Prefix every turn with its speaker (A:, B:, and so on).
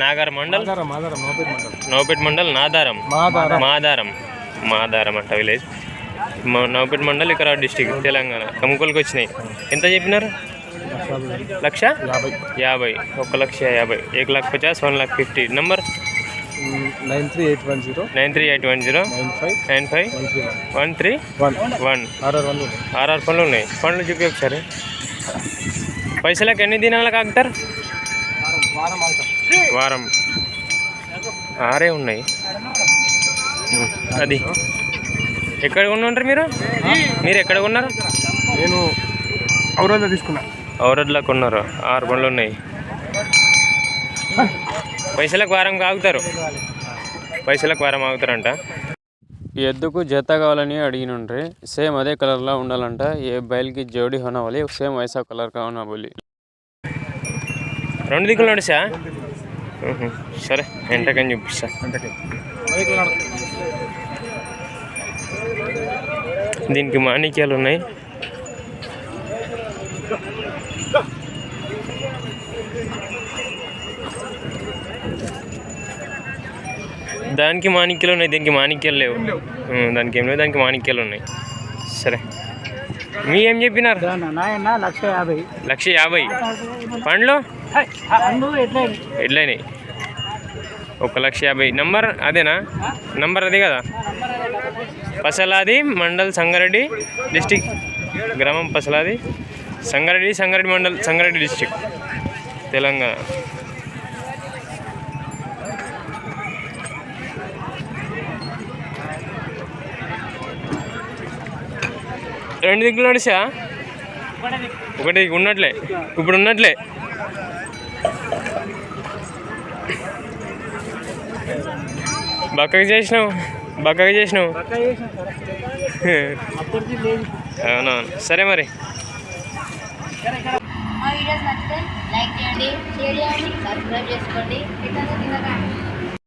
A: నాగర్ మండల్, నౌపేట్ మండల్, మాదారం అంట village. నౌపేట్ mandal, Vikarabad district, Telangana. కమ్ముకోలుకి వచ్చినాయి. ఎంత చెప్పినారు? 1,50,000. 1,50,000. 1,50,000, 1,50,000. నంబర్
B: 93,810
A: 95,131. ఆర్ఆర్ పండ్లు ఉన్నాయి. పండ్లు చూపి ఒకసారి. పైసలకు ఎన్ని దినాలకు ఆగుతారు? వారం. 6 ఉన్నాయి. అది ఎక్కడ కొన్నారు మీరు ఎక్కడ కొన్నారు?
B: నేను ఔరద్లో తీసుకున్నా.
A: ఔరద్లో కొన్నారు. 6 పండ్లు ఉన్నాయి. పైసలకు వారం ఆగుతారంట. ఈ ఎద్దుకు జత కావాలని అడిగినుండ్రి. సేమ్ అదే కలర్లో ఉండాలంట. ఏ బయలుకి జోడి होना वाली సేమ్ वैसा कलर का होना बोली. 2 దిక్కులు నడుసా? సరే ఎంతకని చూపిస్తా. దీనికి మాణిక్యాలు ఉన్నాయి. దానికి మాణిక్యాలు ఉన్నాయి, దీనికి మాణిక్యాలు లేవు. దానికి ఏం లేవు, దానికి మాణిక్యాలు ఉన్నాయి. సరే మీ ఏం చెప్పినారు? 1,50,000. పండ్లు ఎట్లయినాయి? 1,50,000. నంబర్ అదేనా? నంబర్ అదే కదా. పసలాది మండల్, సంగారెడ్డి డిస్టిక్, గ్రామం పసలాది, సంగారెడ్డి మండల్, సంగారెడ్డి డిస్టిక్, తెలంగాణ. రెండు దిక్కులు నడిచా? ఒకటి ఉన్నట్లే, ఇప్పుడు ఉన్నట్లే. బక్కగా చేసినావు. అవునవును. సరే మరి.
C: మా వీడియోస్ నచ్చితే లైక్ చేయండి, షేర్ చేయండి, సబ్స్క్రైబ్ చేసుకోండి.